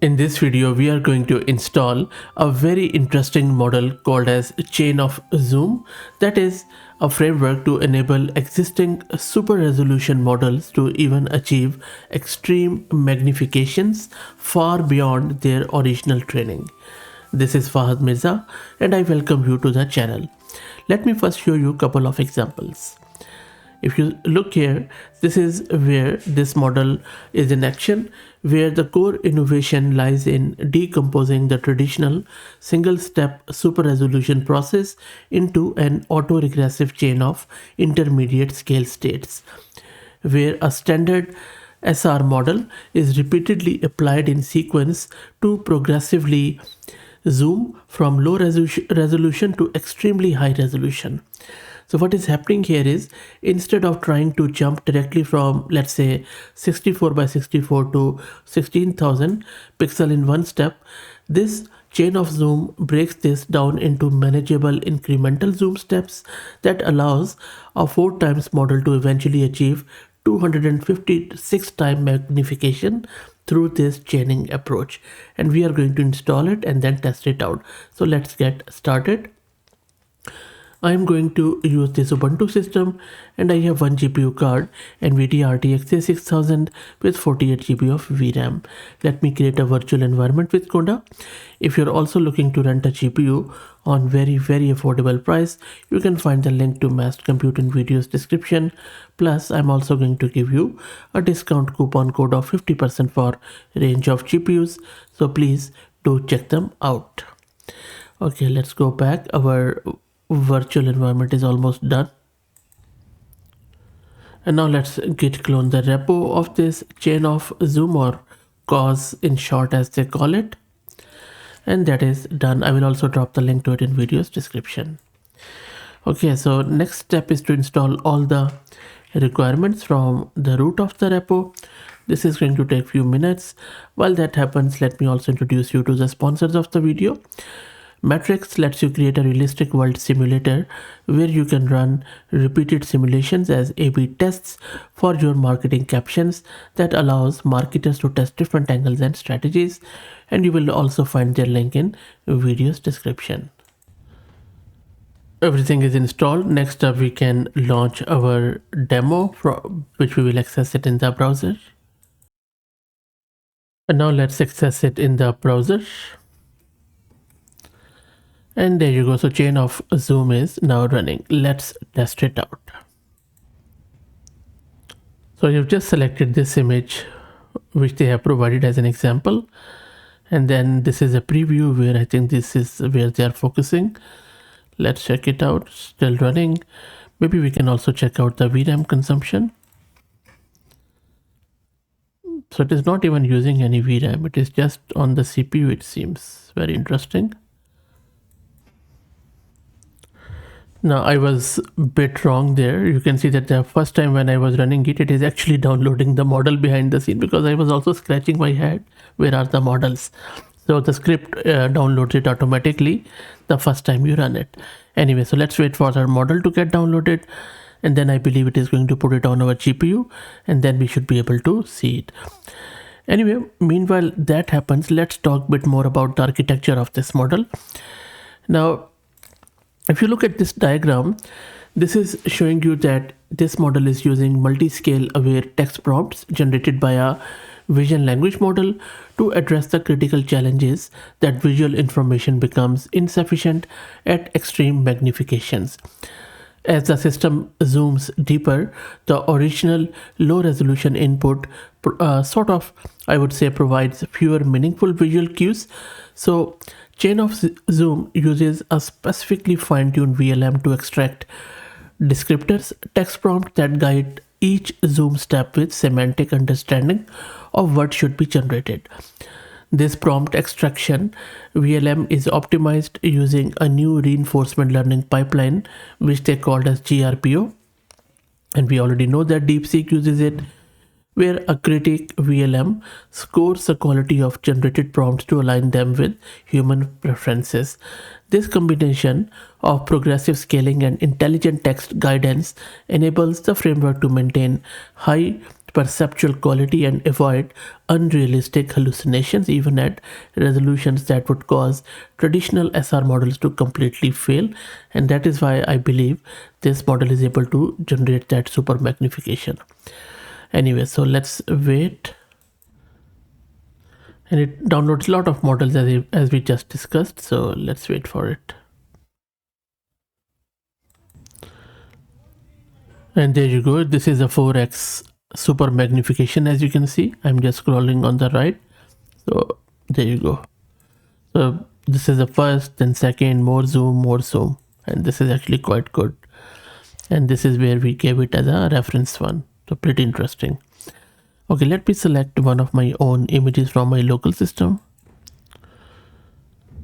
In this video, we are going to install a very interesting model called as Chain of Zoom, that is a framework to enable existing super resolution models to even achieve extreme magnifications far beyond their original training. This is Fahad Mirza and I welcome you to the channel. Let me first show you a couple of examples. If you look here, this is where this model is in action, where the core innovation lies in decomposing the traditional single-step super resolution process into an autoregressive chain of intermediate scale states, where a standard SR model is repeatedly applied in sequence to progressively zoom from low resolution to extremely high resolution. So what is happening here is, instead of trying to jump directly from, let's say, 64 by 64 to 16,000 pixel in one step, this chain of zoom breaks this down into manageable incremental zoom steps that allows a 4 times model to eventually achieve 256 time magnification through this chaining approach. And we are going to install it and then test it out. So let's get started. I am going to use this Ubuntu system and I have one GPU card, NVIDIA RTX 6000 with 48 GB of VRAM. Let me create a virtual environment with Coda. If you're also looking to rent a GPU on very affordable price, you can find the link to Massed Compute in video's description. Plus, I'm also going to give you a discount coupon code of 50% for range of GPUs. So please do check them out. Okay, let's go back. Our virtual environment is almost done, and now let's git clone the repo of this chain of zoom, or cause in short as they call it, and that is done. I will also drop the link to it in video's description. Okay, so next step is to install all the requirements from the root of the repo. This is going to take few minutes. While that happens, let me also introduce you to the sponsors of the video. Matrix lets you create a realistic world simulator where you can run repeated simulations as A/B tests for your marketing captions that allows marketers to test different angles and strategies, and you will also find their link in video's description. Everything is installed. Next up, we can launch our demo, which we will access it in the browser. And now let's access it in the browser. And there you go. So chain of zoom is now running. Let's test it out. So you've just selected this image, which they have provided as an example. And then this is a preview where I think this is where they are focusing. Let's check it out. Still running. Maybe we can also check out the VRAM consumption. So it is not even using any VRAM. It is just on the CPU, it seems. Very interesting. Now I was a bit wrong there. You can see that the first time when I was running it, it is actually downloading the model behind the scene, because I was also scratching my head. Where are the models? So the script downloads it automatically the first time you run it. Anyway, so let's wait for our model to get downloaded. And then I believe it is going to put it on our GPU, and then we should be able to see it. Anyway, meanwhile that happens, let's talk a bit more about the architecture of this model. Now, if you look at this diagram, this is showing you that this model is using multi-scale aware text prompts generated by a vision language model to address the critical challenges that visual information becomes insufficient at extreme magnifications. As the system zooms deeper, the original low resolution input I would say provides fewer meaningful visual cues. So chain of zoom uses a specifically fine-tuned VLM to extract descriptors text prompts that guide each zoom step with semantic understanding of what should be generated. This prompt extraction VLM is optimized using a new reinforcement learning pipeline, which they called as GRPO. And we already know that DeepSeek uses it, where a critic VLM scores the quality of generated prompts to align them with human preferences. This combination of progressive scaling and intelligent text guidance enables the framework to maintain high perceptual quality and avoid unrealistic hallucinations, even at resolutions that would cause traditional SR models to completely fail. And that is why I believe this model is able to generate that super magnification. Anyway, so let's wait. And it downloads a lot of models as we just discussed, so let's wait for it. And there you go, this is a 4x super magnification. As you can see, I'm just scrolling on the right, so there you go. So this is the first, then second, more zoom, and this is actually quite good. And this is where we gave it as a reference one, so pretty interesting. Okay, let me select one of my own images from my local system.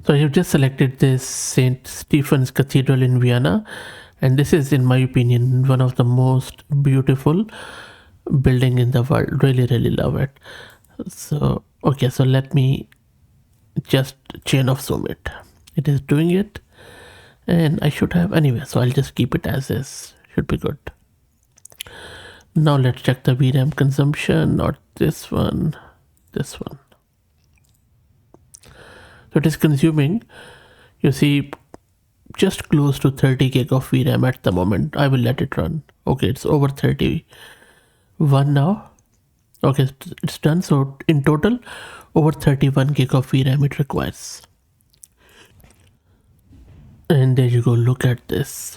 So I have just selected this St. Stephen's Cathedral in Vienna, and this is, in my opinion, one of the most beautiful building in the world. Really love it. So okay, so let me just chain of zoom it. It is doing it, and I should have, anyway, so I'll just keep it as is. Should be good. Now let's check the VRAM consumption, not this one, this one. So it is consuming, you see, just close to 30 gig of VRAM at the moment. I will let it run. Okay, it's over 31 now. Okay, it's done. So in total, over 31 gig of VRAM it requires. And there you go, look at this,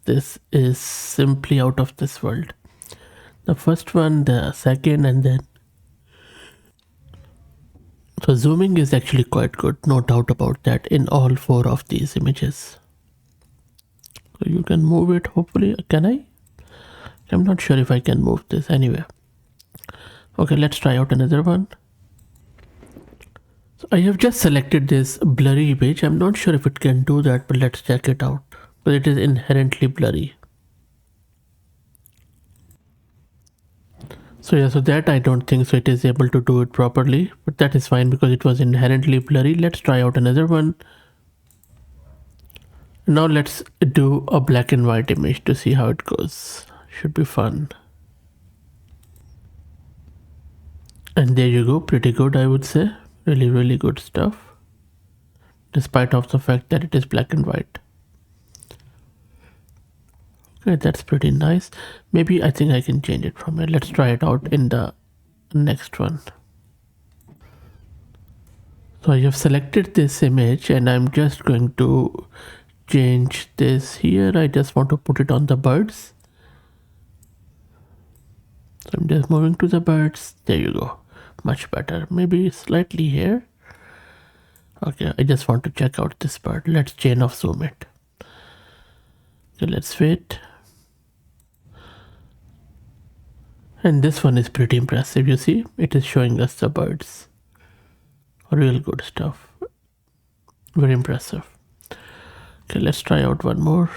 this is simply out of this world. The first one, the second, and then so zooming is actually quite good, no doubt about that, in all four of these images. So you can move it, hopefully. Can I? I'm not sure if I can move this. Anyway, okay, let's try out another one. So I have just selected this blurry image. I'm not sure if it can do that, but let's check it out. But it is inherently blurry. So yeah, so that I don't think so it is able to do it properly, but that is fine because it was inherently blurry. Let's try out another one. Now let's do a black and white image to see how it goes. Should be fun. And there you go, pretty good, I would say. Really good stuff, despite of the fact that it is black and white. Okay, that's pretty nice. Maybe I think I can change it from here. Let's try it out in the next one. So I have selected this image and I'm just going to change this here. I just want to put it on the birds. So I'm just moving to the birds. There you go, much better. Maybe slightly here. Okay, I just want to check out this bird. Let's chain of zoom it. Okay, let's wait. And this one is pretty impressive. You see, it is showing us the birds. Real good stuff. Very impressive. Okay, let's try out one more.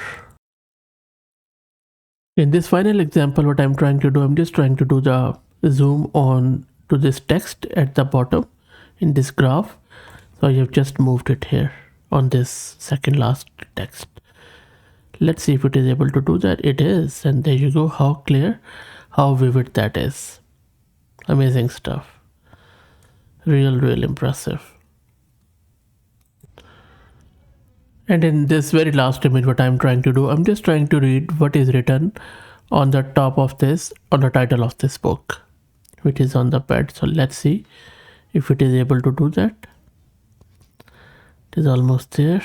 In this final example, what I'm trying to do, I'm just trying to do the zoom on to this text at the bottom in this graph. So I have just moved it here on this second last text. Let's see if it is able to do that. It is, and there you go, how clear, how vivid that is. Amazing stuff. Real impressive. And in this very last image, what I'm trying to do, I'm just trying to read what is written on the top of this, on the title of this book, which is on the pad. So let's see if it is able to do that. It is almost there.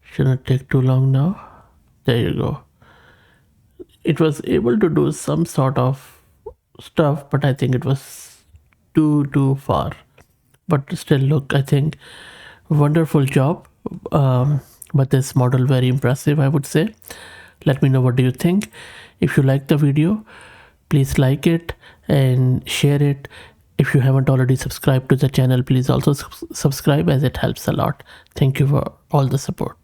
Shouldn't take too long now. There you go. It was able to do some sort of stuff, but I think it was too far. But still, look, I think wonderful job. But this model very impressive, I would say. Let me know what do you think. If you like the video, please like it and share it. If you haven't already subscribed to the channel, please also subscribe, as it helps a lot. Thank you for all the support.